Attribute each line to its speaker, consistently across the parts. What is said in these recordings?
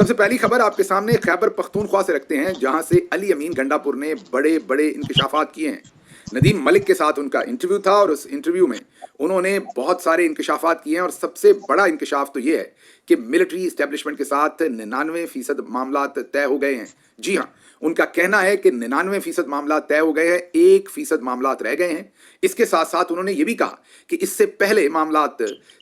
Speaker 1: सबसे पहली खबर आपके सामने खैबर पख्तूनख्वा से रखते हैं, जहां से अली अमीन गंडापुर ने बड़े बड़े इंकशाफात किए हैं। नदीम मलिक के साथ उनका इंटरव्यू था और उस इंटरव्यू में उन्होंने बहुत सारे इंकशाफात किए हैं और सबसे बड़ा इंकशाफ तो ये है कि मिलिट्री इस्टेब्लिशमेंट के साथ 99% मामला तय हो गए हैं। जी हाँ, उनका कहना है कि 99% मामला तय हो गए हैं, 1% मामला रह गए हैं। इसके साथ साथ उन्होंने ये भी कहा कि इससे पहले मामला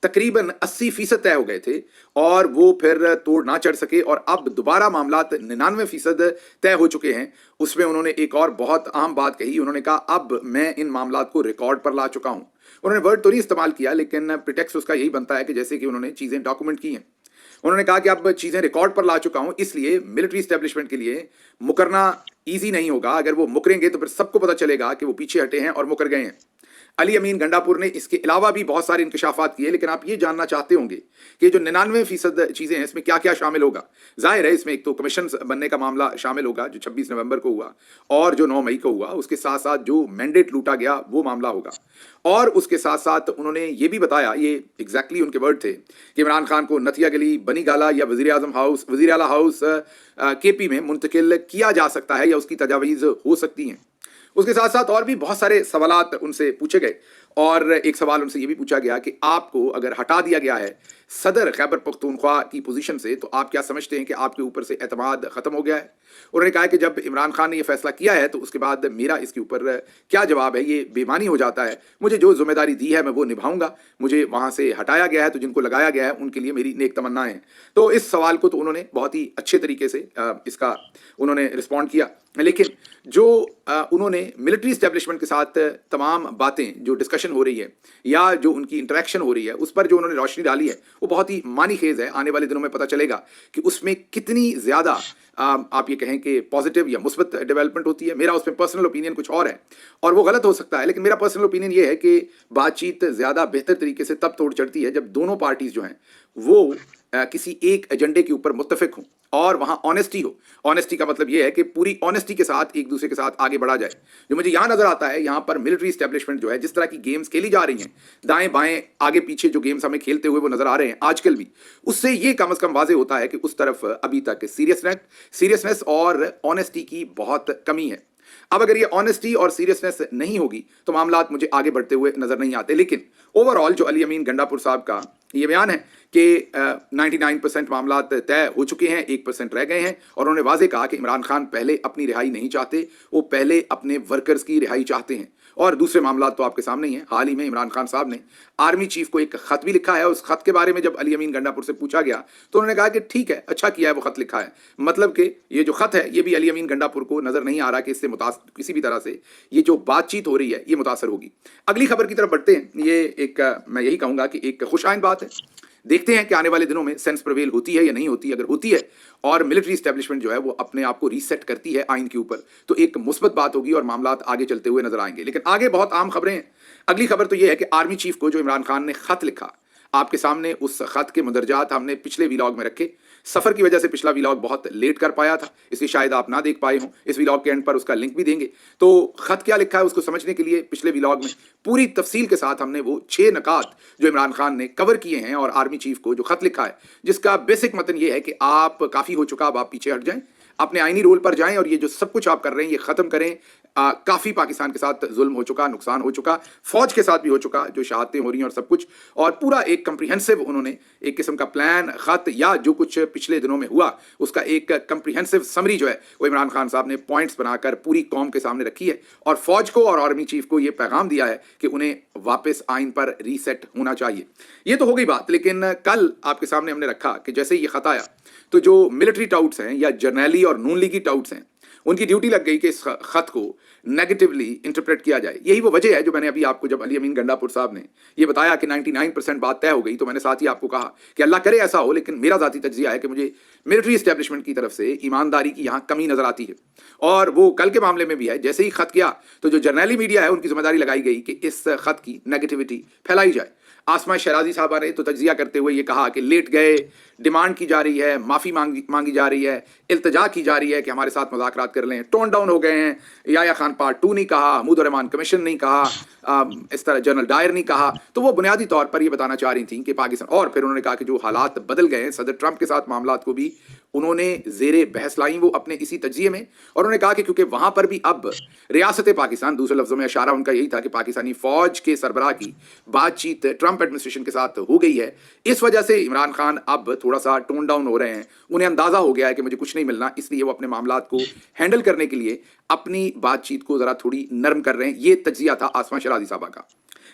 Speaker 1: तकरीबन 80% तय हो गए थे और वो फिर तोड़ ना चढ़ सके और अब दोबारा मामला 99% तय हो चुके हैं। उसमें उन्होंने एक और बहुत अहम बात कही, उन्होंने कहा अब मैं इन मामला को रिकॉर्ड पर ला चुका हूं। उन्होंने वर्ड तो नहीं इस्तेमाल किया, लेकिन प्रिटेक्स्ट उसका यही बनता है कि जैसे कि उन्होंने चीजें डॉक्यूमेंट की हैं। उन्होंने कहा कि अब चीजें रिकॉर्ड पर ला चुका हूं, इसलिए मिलिट्री एस्टेब्लिशमेंट के लिए मुकरना इजी नहीं होगा। अगर वो मुकरेंगे तो फिर सबको पता चलेगा कि वो पीछे हटे हैं और मुकर गए हैं। अली अमीन गंडापुर ने इसके अलावा भी बहुत सारे इंकशाफात किए, लेकिन आप ये जानना चाहते होंगे कि जो 99% चीजें हैं इसमें क्या क्या शामिल होगा। जाहिर है इसमें एक तो कमीशन बनने का मामला शामिल होगा जो 26 नवंबर को हुआ और जो 9 मई को हुआ, उसके साथ साथ जो मैंडेट लूटा गया वो मामला होगा। और उसके साथ साथ उन्होंने ये भी बताया, ये एग्जैक्टली उनके वर्ड थे, कि इमरान खान को नथिया गली, बनी गाला या वजीर आजम हाउस, वजीर आला हाउस केपी में मुंतकिल किया जा सकता है या उसकी तजावीज़ हो सकती हैं। उसके साथ साथ और भी बहुत सारे सवालात उनसे पूछे गए और एक सवाल उनसे ये भी पूछा गया कि आपको अगर हटा दिया गया है सदर खैबर पख्तूनख्वा की पोजीशन से, तो आप क्या समझते हैं कि आपके ऊपर से एतमाद खत्म हो गया है। उन्होंने कहा कि जब इमरान खान ने यह फैसला किया है तो उसके बाद मेरा इसके ऊपर क्या जवाब है, ये बेमानी हो जाता है। मुझे जो जिम्मेदारी दी है मैं वो निभाऊंगा, मुझे वहां से हटाया गया है तो जिनको लगाया गया है उनके लिए मेरी नेक तमन्नाएं हैं। तो इस सवाल को तो उन्होंने बहुत ही अच्छे तरीके से इसका उन्होंने रिस्पॉन्ड किया। लेकिन जो उन्होंने मिलिट्री इस्टेब्लिशमेंट के साथ तमाम बातें जो डिस्कशन हो रही है या जो उनकी इंटरेक्शन हो रही है उस पर जो उन्होंने रोशनी डाली है वो बहुत ही मानीखेज है। आने वाले दिनों में पता चलेगा कि उसमें कितनी ज़्यादा आप ये कहें कि पॉजिटिव या मुस्बत डेवलपमेंट होती है। मेरा उसमें पर्सनल ओपिनियन कुछ और है और वो गलत हो सकता है, लेकिन मेरा पर्सनल ओपिनियन ये है कि बातचीत ज़्यादा बेहतर तरीके से तब तोड़ चढ़ती है जब दोनों पार्टीज जो हैं वो किसी एक एजेंडे के ऊपर मुत्तफिक हों और वहां ऑनेस्टी हो। ऑनेस्टी का मतलब यह है कि पूरी ऑनेस्टी के साथ एक दूसरे के साथ आगे बढ़ा जाए। जो मुझे यहां नजर आता है, यहां पर मिलिट्री एस्टेब्लिशमेंट जो है जिस तरह की गेम्स खेली जा रही हैं, दाएं बाएं आगे पीछे जो गेम्स हमें खेलते हुए वो नजर आ रहे हैं आजकल भी, उससे ये कम से कम वाजे होता है कि उस तरफ अभी तक सीरियसनेस और ऑनेस्टी की बहुत कमी है। अब अगर ये ऑनेस्टी और सीरियसनेस नहीं होगी तो मामलात मुझे आगे बढ़ते हुए नजर नहीं आते। लेकिन ओवरऑल जो अली अमीन गंडापुर साहब का ये बयान है कि 99% मामला तय हो चुके हैं, 1% रह गए हैं और उन्होंने वाजे कहा कि इमरान खान पहले अपनी रिहाई नहीं चाहते, वो पहले अपने वर्कर्स की रिहाई चाहते हैं। और दूसरे मामला तो आपके सामने ही हैं। हाल ही में इमरान खान साहब ने आर्मी चीफ को एक खत भी लिखा है। उस खत के बारे में जब अली अमीन गंडापुर से पूछा गया तो उन्होंने कहा कि ठीक है, अच्छा किया है वो खत लिखा है। मतलब कि ये जो खत है ये भी अली अमीन गंडापुर को नजर नहीं आ रहा कि इससे किसी भी तरह से ये जो बातचीत हो रही है ये मुतासर होगी। अगली खबर की तरफ बढ़ते हैं। ये एक मैं यही कहूंगा कि एक खुशाइन बात है। देखते हैं कि आने वाले दिनों में सेंस प्रिवेल होती है या नहीं होती। अगर होती है और मिलिट्री एस्टेब्लिशमेंट जो है वो अपने आप को रीसेट करती है आइन के ऊपर, तो एक मुस्बत बात होगी और मामलात आगे चलते हुए नजर आएंगे। लेकिन आगे बहुत आम खबरें हैं। अगली खबर तो ये है कि आर्मी चीफ को जो इमरान खान ने खत लिखा, आपके सामने उस खत के मुंदरजात हमने पिछले व्लॉग में रखे। सफर की वजह से पिछला व्लॉग बहुत लेट कर पाया था, इसलिए शायद आप ना देख पाए हों। इस व्लॉग के एंड पर उसका लिंक भी देंगे। तो खत क्या लिखा है उसको समझने के लिए पिछले व्लॉग में पूरी तफसील के साथ हमने वो 6 नकात जो इमरान खान ने कवर किए हैं और आर्मी चीफ को जो खत लिखा है, जिसका बेसिक मतन ये है कि आप काफ़ी हो चुका, अब आप पीछे हट जाएं, अपने आईनी रोल पर जाएं और ये जो सब कुछ आप कर रहे हैं ये ख़त्म करें। काफ़ी पाकिस्तान के साथ जुल्म हो चुका, नुकसान हो चुका, फौज के साथ भी हो चुका, जो शहादतें हो रही हैं और सब कुछ, और पूरा एक कंप्रीहेंसिव उन्होंने एक किस्म का प्लान, खत या जो कुछ पिछले दिनों में हुआ उसका एक कंप्रीहेंसिव समरी जो है वो इमरान खान साहब ने पॉइंट्स बनाकर पूरी कौम के सामने रखी है और फौज को और आर्मी चीफ को ये पैगाम दिया है कि उन्हें वापस आइन पर रीसेट होना चाहिए। ये तो हो गई बात, लेकिन कल आपके सामने हमने रखा कि जैसे ये खत आया तो जो मिलिट्री टाउट्स हैं या जर्नैली और नून लीगी टाउट्स हैं उनकी ड्यूटी लग गई कि इस खत को नेगेटिवली इंटरप्रेट किया जाए। यही वो वजह है जो मैंने अभी आपको, जब अली अमीन गंडापुर साहब ने ये बताया कि 99% बात तय हो गई, तो मैंने साथ ही आपको कहा कि अल्लाह करे ऐसा हो। लेकिन मेरा ज़ाती तज्जिया है कि मुझे मिलिट्री एस्टेब्लिशमेंट की तरफ से ईमानदारी की यहाँ कमी नजर आती है और वो कल के मामले में भी है। जैसे ही खत किया तो जो जर्नैली मीडिया है उनकी जिम्मेदारी लगाई गई कि इस खत की नेगेटिविटी फैलाई जाए। आसमा शराजी साहबा ने तो तज्जिया करते हुए ये कहा कि लेट गए, डिमांड की जा रही है, माफ़ी मांगी जा रही है, इल्तिजा की जा रही है कि हमारे साथ मुज़ाकरात कर लें, टोन डाउन हो गए हैं। याह्या खान पार्ट 2 नहीं कहा, महमूद रहमान कमीशन नहीं कहा, इस तरह जनरल डायर नहीं कहा। तो वो बुनियादी तौर पर ये बताना चाह रही थी कि पाकिस्तान, और फिर उन्होंने कहा कि जो हालात बदल गए हैं, सदर ट्रंप के साथ मामलात को भी उन्होंने ज़ेरे बहस लाई वो अपने इसी तज्जिए में। और उन्होंने कहा कि क्योंकि वहाँ पर भी अब रियासत पाकिस्तान, दूसरे लफ्ज़ों में इशारा उनका यही था कि पाकिस्तानी फ़ौज के सरबराह की बातचीत ट्रंप एडमिनिस्ट्रेशन के साथ हो गई है, इस वजह से इमरान खान अब थोड़ा सा टोन डाउन हो रहे हैं। उन्हें अंदाज़ा हो गया है कि मुझे कुछ नहीं मिलना, इसलिए वो अपने मामलात को हैंडल करने के लिए अपनी बातचीत को ज़रा थोड़ी नरम कर रहे हैं। ये तज्जिया था आसमा शराजी साहबा का,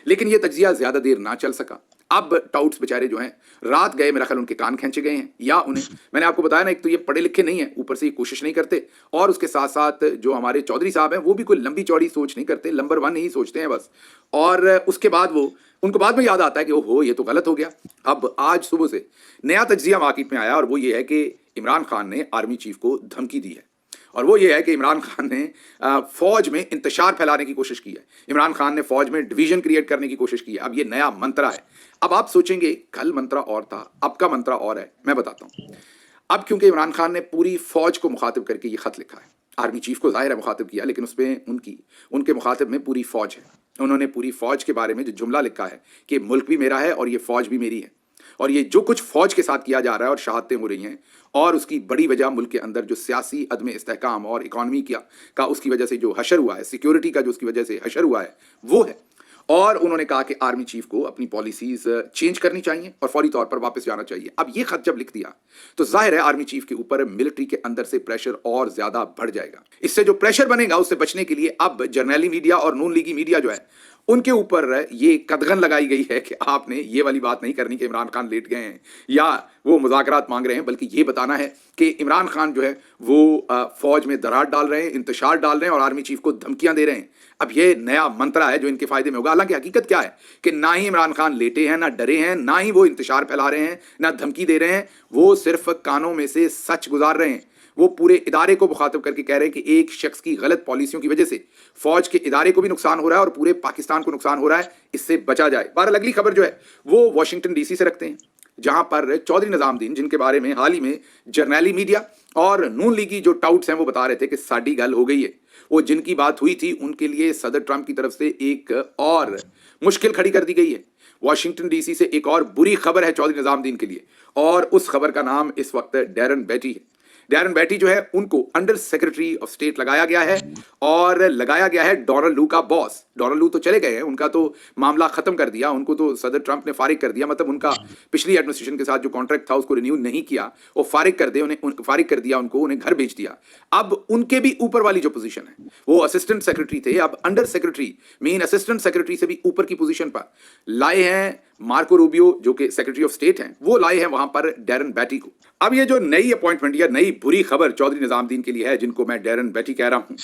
Speaker 1: लेकिन ये तज्जिया ज़्यादा देर ना चल सका। अब टाउट्स बेचारे जो हैं रात गए, मेरा ख्याल उनके कान खींचे गए हैं, या उन्हें, मैंने आपको बताया ना, एक तो ये पढ़े लिखे नहीं है, ऊपर से ये कोशिश नहीं करते, और उसके साथ साथ जो हमारे चौधरी साहब हैं वो भी कोई लंबी चौड़ी सोच नहीं करते, नंबर 1 ही सोचते हैं बस। और उसके बाद वो, उनको बाद में याद आता है कि ओहो ये तो गलत हो गया। अब आज सुबह से नया तज्जिया मार्केट में आया, और वो ये है कि इमरान खान ने आर्मी चीफ को धमकी दी है, और वो ये है कि इमरान खान ने फौज में इंतशार फैलाने की कोशिश की है, इमरान खान ने फौज में डिवीजन क्रिएट करने की कोशिश की है। अब ये नया मंत्रा है। अब आप सोचेंगे कल मंत्रा और था, अब का मंत्रा और है। मैं बताता हूँ। अब क्योंकि इमरान खान ने पूरी फौज को मुखातिब करके ये खत लिखा है, आर्मी चीफ को जाहिर है मुखातिब किया, लेकिन उसमें उनके मुखातिब में पूरी फौज है। उन्होंने पूरी फौज के बारे में जो जुमला लिखा है कि मुल्क भी मेरा है और ये फौज भी मेरी है, और ये जो कुछ फौज के साथ किया जा रहा है और शहादतें हो रही हैं, और उसकी बड़ी वजह मुल्क के अंदर जो सियासी अदम इस्तेहकाम और इकॉनमी का उसकी वजह से जो हशर हुआ है, सिक्योरिटी का जो उसकी वजह से हशर हुआ है, वो है। और उन्होंने कहा कि आर्मी चीफ को अपनी पॉलिसीज चेंज करनी चाहिए और फौरी तौर पर वापस जाना चाहिए। अब ये खत जब लिख दिया तो जाहिर है आर्मी चीफ के ऊपर मिलिट्री के अंदर से प्रेशर और ज्यादा बढ़ जाएगा। इससे जो प्रेशर बनेगा उससे बचने के लिए अब जर्नैली मीडिया और नून लीगी मीडिया जो है उनके ऊपर ये कदगन लगाई गई है कि आपने ये वाली बात नहीं करनी कि इमरान खान लेट गए हैं या वो मुज़ाकरात मांग रहे हैं, बल्कि ये बताना है कि इमरान खान जो है वो फौज में दरार डाल रहे हैं, इंतशार डाल रहे हैं और आर्मी चीफ को धमकियां दे रहे हैं। अब ये नया मंत्रा है जो इनके फायदे में होगा। हालांकि हकीकत क्या है कि ना ही इमरान खान लेटे हैं, ना डरे हैं, ना ही वो इंतशार फैला रहे हैं, ना धमकी दे रहे हैं, वो सिर्फ कानों में से सच गुजार रहे हैं। वो पूरे इदारे को मुखातिब करके कह रहे हैं कि एक शख्स की गलत पॉलिसियों की वजह से फौज के इदारे को भी नुकसान हो रहा है और पूरे पाकिस्तान को नुकसान हो रहा है, इससे बचा जाए। बहरहाल अगली खबर जो है वो वाशिंगटन डीसी से रखते हैं, जहां पर चौधरी निजामुद्दीन, जिनके बारे में हाल ही में जर्नैली मीडिया और नून लीगी जो टाउट्स हैं वो बता रहे थे कि साडी गल हो गई है, वो जिनकी बात हुई थी उनके लिए सदर ट्रंप की तरफ से एक और मुश्किल खड़ी कर दी गई है। वाशिंगटन डीसी से एक और बुरी खबर है चौधरी निजामुद्दीन के लिए, और उस खबर का नाम इस वक्त डैरन बेटी है। डैरन बेटी जो है उनको अंडर सेक्रेटरी ऑफ स्टेट लगाया गया है, और लगाया गया है डोनाल्ड लू का बॉस। डोनाल्ड लू तो चले गए हैं, उनका तो मामला खत्म कर दिया, उनको तो सदर ट्रंप ने फारिग कर दिया, मतलब उनका पिछली एडमिनिस्ट्रेशन के साथ जो कॉन्ट्रैक्ट था उसको रिन्यू नहीं किया, वो फारिग कर दिया उनको, उन्हें घर भेज दिया। अब उनके भी ऊपर वाली जो पोजीशन है, वो असिस्टेंट सेक्रेटरी थे, अब under secretary mean assistant secretary से भी ऊपर की पोजीशन पर लाए हैं मार्को रूबियो जो कि सेक्रेटरी ऑफ स्टेट हैं, वो लाए हैं वहां पर डैरन बेटी को। अब ये जो नई अपॉइंटमेंट या नई बुरी खबर चौधरी निजामुद्दीन के लिए है, जिनको मैं डैरन बेटी कह रहा हूं,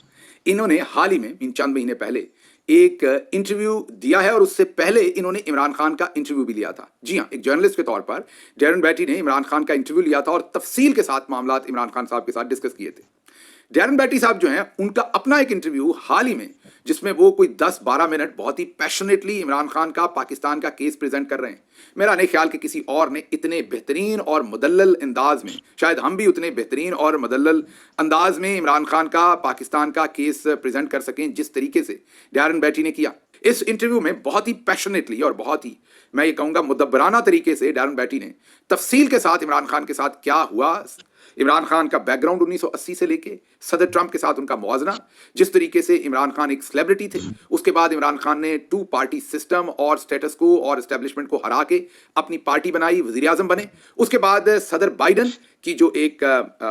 Speaker 1: इन्होंने हाल ही में इन चंद महीने पहले एक इंटरव्यू दिया है, और उससे पहले इन्होंने इमरान खान का इंटरव्यू भी लिया था। जी हां, एक जर्नलिस्ट के तौर पर डैरन बेटी ने इमरान खान का इंटरव्यू लिया था और तफसील के साथ मामलात इमरान खान साहब के साथ डिस्कस किए थे। डैरन बेटी साहब जो हैं उनका अपना एक इंटरव्यू हाल ही में, जिसमें वो कोई 10-12 मिनट बहुत ही पैशनेटली इमरान खान का पाकिस्तान का केस प्रेजेंट कर रहे हैं। मेरा नहीं ख्याल कि किसी और ने इतने बेहतरीन और मुदल्लल अंदाज में, शायद हम भी उतने बेहतरीन और मुदल्लल अंदाज में इमरान खान का पाकिस्तान का केस प्रेजेंट कर सकें जिस तरीके से डैरन बेटी ने किया। इस इंटरव्यू में बहुत ही पैशनेटली और बहुत ही, मैं ये कहूँगा, मुदब्बराना तरीके से डैरन बेटी ने तफसील के साथ इमरान खान के साथ क्या हुआ, इमरान खान का बैकग्राउंड 1980 से लेके सदर ट्रंप के साथ उनका मुआवजना, जिस तरीके से इमरान खान एक सेलिब्रिटी थे, उसके बाद इमरान खान ने 2 पार्टी सिस्टम और स्टेटस को और एस्टेब्लिशमेंट को हरा के अपनी पार्टी बनाई, वजीर आजम बने। उसके बाद सदर बाइडन की जो एक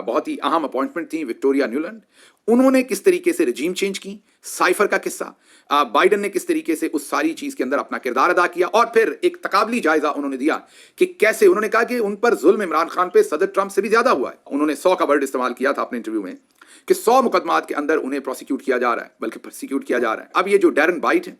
Speaker 1: बहुत ही अहम अपॉइंटमेंट थी, विक्टोरिया न्यूलैंड, उन्होंने किस तरीके से रजीम चेंज की, साइफर का किस्सा, बाइडन ने किस तरीके से उस सारी चीज के अंदर अपना किरदार अदा किया, और फिर एक तकाबली जायजा उन्होंने दिया कि कैसे, उन्होंने कहा कि उन पर जुल्म इमरान खान पे सदर ट्रंप से भी ज्यादा हुआ है। उन्होंने 100 का वर्ड इस्तेमाल किया था अपने इंटरव्यू में कि 100 मुकदमात के अंदर उन्हें प्रोसिक्यूट किया जा रहा है, बल्कि प्रोसिक्यूट किया जा रहा है। अब ये जो डैरन बेटी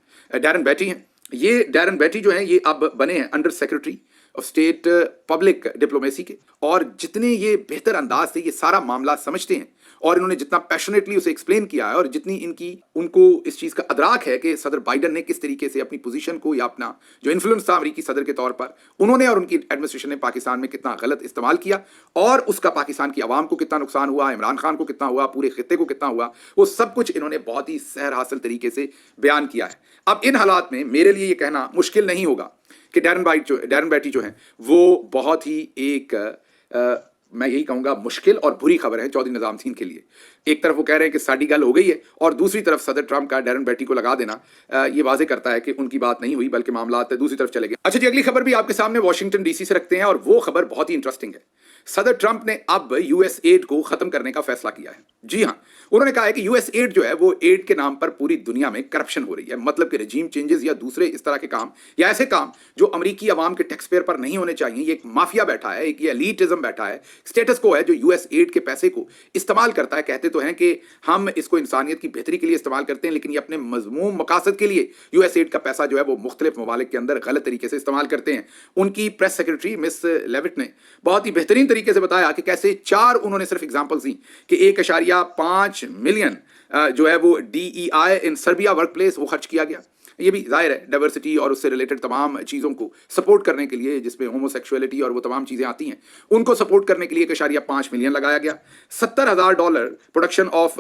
Speaker 1: हैं, ये डैरन बेटी जो हैं, ये अब बने हैं under secretary of state public diplomacy के, और जितने ये बेहतर अंदाज से ये सारा मामला समझते हैं और इन्होंने जितना पैशनेटली उसे एक्सप्लेन किया है और जितनी इनकी उनको इस चीज़ का अदराक है कि सदर बाइडन ने किस तरीके से अपनी पोजीशन को या अपना जो इन्फ्लुएंस था अमेरिकी सदर के तौर पर उन्होंने और उनकी एडमिनिस्ट्रेशन ने पाकिस्तान में कितना गलत इस्तेमाल किया और उसका पाकिस्तान की आवाम को कितना नुकसान हुआ, इमरान खान को कितना हुआ, पूरे खित्ते को कितना हुआ, वो सब कुछ इन्होंने बहुत ही सहर हासिल तरीके से बयान किया है। अब इन हालात में मेरे लिए ये कहना मुश्किल नहीं होगा कि डैरन बैटी जो है वो बहुत ही एक मैं यही कहूंगा मुश्किल और बुरी खबर है चौधरी निजामुद्दीन के लिए। एक तरफ वो कह रहे हैं कि साड़ी गल हो गई है और दूसरी तरफ सदर ट्रंप का डैरन बैटी को लगा देना ये वाजे करता है कि उनकी बात नहीं हुई बल्कि मामला दूसरी तरफ चले गए। अच्छा जी, अगली खबर भी आपके सामने वाशिंगटन डीसी से रखते हैं और वो खबर बहुत ही इंटरेस्टिंग है। सदर ट्रंप ने अब यूएस एड को खत्म करने का फैसला किया है। जी हाँ, उन्होंने कहा है कि यूएस एड जो है वो एड के नाम पर पूरी दुनिया में करप्शन हो रही है, मतलब कि रजीम चेंजेस या दूसरे इस तरह के काम या ऐसे काम जो अमेरिकी अवाम के टैक्स पेयर पर नहीं होने चाहिए। ये एक माफिया बैठा है, एक ये एलीटिज्म बैठा है, स्टेटस को है जो यूएस एड के पैसे को इस्तेमाल करता है। कहते तो हैं कि हम इसको इंसानियत की बेहतरी के लिए इस्तेमाल करते हैं, लेकिन ये अपने मजमूम मकासद के लिए यूएस एड का पैसा जो है वो मुख्तलिफ ममालिक के अंदर गलत तरीके से इस्तेमाल करते हैं। उनकी प्रेस सेक्रेटरी मिस लेविट ने बहुत ही बेहतरीन तरीके से बताया कि कैसे उन्होंने सिर्फ एग्जांपल्स दी कि 1.5 मिलियन जो है वो DEI इन सर्बिया वर्क प्लेस वो खर्च किया गया। ये भी जाहिर है डाइवर्सिटी और उससे रिलेटेड तमाम चीज़ों को सपोर्ट करने के लिए, जिसमें होमोसेक्सुअलिटी और वो तमाम चीज़ें आती हैं, उनको सपोर्ट करने के लिए 1.5 मिलियन लगाया गया। $70,000 production of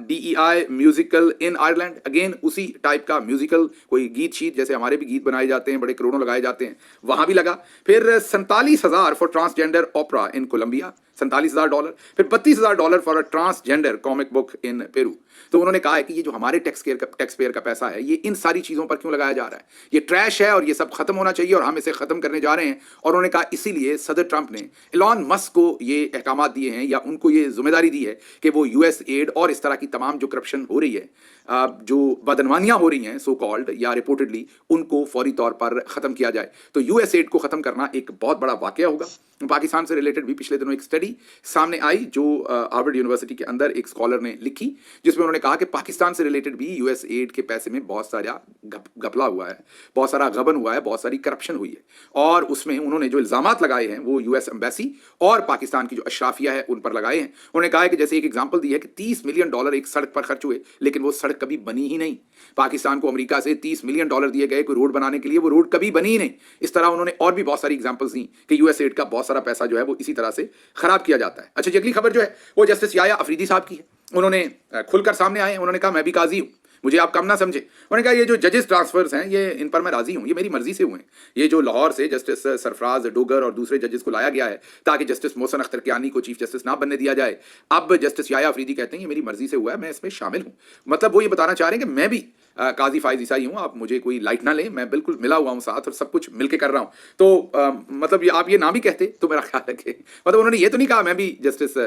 Speaker 1: DEI musical in Ireland, again उसी टाइप का म्यूजिकल कोई गीत शीत जैसे हमारे भी गीत बनाए जाते हैं, बड़े करोड़ों लगाए जाते हैं, वहाँ भी लगा। फिर 47,000 for transgender opera in Colombia, $47,000। फिर $32,000 for a transgender comic book in Peru. तो उन्होंने कहा है कि ये जो हमारे टैक्स पेयर का पैसा है ये इन सारी चीज़ों पर क्यों लगाया जा रहा है, ये ट्रैश है और ये सब खत्म होना चाहिए और हम इसे खत्म करने जा रहे हैं। और उन्होंने कहा इसीलिए सदर ट्रंप ने एलॉन मस्क को ये अहकामात दिए हैं या उनको ये जिम्मेदारी दी है कि वो यूएस एड और इस तरह की तमाम जो करप्शन हो रही है, जो बदनवानियाँ हो रही हैं सो कॉल्ड या रिपोर्टेडली, उनको फौरी तौर पर ख़त्म किया जाए। तो यूएस एड को ख़त्म करना एक बहुत बड़ा वाक़या होगा। पाकिस्तान से रिलेटेड भी पिछले दिनों एक स्टडी सामने आई जो हार्वर्ड यूनिवर्सिटी के अंदर एक स्कॉलर ने लिखी, जिसमें उन्होंने कहा कि पाकिस्तान से रिलेटेड भी यूएस एड के पैसे में बहुत सारा घपला हुआ है, बहुत सारा गबन हुआ है, बहुत सारी करप्शन हुई है। और उसमें उन्होंने जो इल्ज़ामात लगाए हैं वो यूएस एम्बेसी और पाकिस्तान की जो अशराफिया है उन पर लगाए हैं। उन्होंने कहा है कि जैसे एक एग्जाम्पल दी है कि $30 मिलियन एक सड़क पर खर्च हुए, लेकिन वो सड़क कभी बनी ही नहीं। पाकिस्तान को अमेरिका से $30 मिलियन दिए गए कोई रोड बनाने के लिए, वो रोड कभी बनी ही नहीं। इस तरह उन्होंने और भी बहुत सारी एग्जाम्पल्स दी कि यूएस एड का बहुत सारा पैसा जो है वो इसी तरह से खराब किया जाता है। अच्छा जी, अगली खबर जो है वो जस्टिस याया अफरीदी साहब की है। उन्होंने खुलकर सामने आए, उन्होंने कहा मैं भी काजी हूँ, मुझे आप कम ना समझे। उन्होंने कहा ये जो जजेस ट्रांसफर्स हैं ये इन पर मैं राजी हूँ, ये मेरी मर्जी से हुए हैं। ये जो लाहौर से जस्टिस सरफराज डोगर और दूसरे जजेस को लाया गया है ताकि जस्टिस मोहसिन अख्तर कियानी को चीफ जस्टिस ना बनने दिया जाए, अब जस्टिस याया अफरीदी कहते हैं ये मेरी मर्जी से हुआ है, मैं इसमें शामिल हूँ। मतलब वो ये बताना चाह रहे हैं कि मैं भी काजी फाइज ईसाई हूँ, आप मुझे कोई लाइट ना लें, मैं बिल्कुल मिला हुआ हूँ साथ और सब कुछ मिलके कर रहा हूँ। तो मतलब आप ये ना भी कहते तो मेरा ख्याल रखें, मतलब उन्होंने ये तो नहीं कहा मैं भी जस्टिस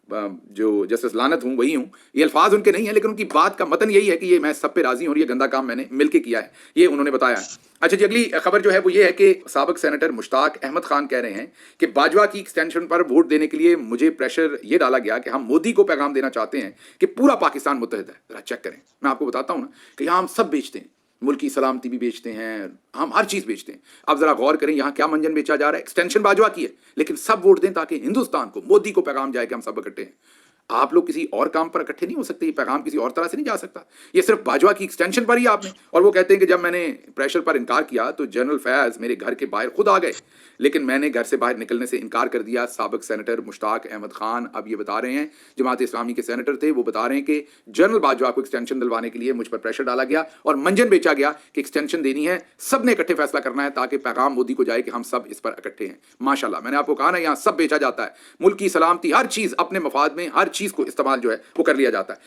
Speaker 1: जो जस्टिस लानत हूँ वही हूँ, ये अल्फाज उनके नहीं है, लेकिन उनकी बात का मतन यही है कि ये मैं सब पे राजी हूँ और ये गंदा काम मैंने मिलके किया है, ये उन्होंने बताया है। अच्छा जी, अगली खबर जो है वो ये है कि साबिक सेनेटर मुश्ताक अहमद खान कह रहे हैं कि बाजवा की एक्सटेंशन पर वोट देने के लिए मुझे प्रेशर ये डाला गया कि हम मोदी को पैगाम देना चाहते हैं कि पूरा पाकिस्तान मुत्तहिद है। जरा चेक करें, मैं आपको बताता हूँ ना कि यहाँ हम सब बेचते हैं, मुल्की सलामती भी बेचते हैं, हम हर चीज़ बेचते हैं। अब जरा गौर करें यहाँ क्या मंजन बेचा जा रहा है। एक्सटेंशन बाजवा की है, लेकिन सब वोट दें ताकि हिंदुस्तान को, मोदी को पैगाम जाए कि हम सब इकट्ठे हैं। आप लोग किसी और काम पर इकट्ठे नहीं हो सकते, ये पैगाम किसी और तरह से नहीं जा सकता, ये सिर्फ बाजवा की एक्सटेंशन पर ही आपने। और वो कहते हैं कि जब मैंने प्रेशर पर इनकार किया तो जनरल फैज़ मेरे घर के बाहर खुद आ गए, लेकिन मैंने घर से बाहर निकलने से इनकार कर दिया। साबिक सेनेटर मुश्ताक अहमद खान अब ये बता रहे हैं, जमात इस्लामी के सेनेटर थे, वो बता रहे हैं कि जनरल बाजवा को एक्सटेंशन दिलवाने के लिए मुझ पर प्रेशर डाला गया और मंजन बेचा गया कि एक्सटेंशन देनी है, सब ने इकट्ठे फैसला करना है ताकि पैगाम मोदी को जाए कि हम सब इस पर इकट्ठे हैं। माशाल्लाह, मैंने आपको कहा ना यहाँ सब बेचा जाता है, मुल्क की सलामती, हर चीज़ अपने मफाद में, हर चीज़ को इस्तेमाल जो है वो कर लिया जाता है।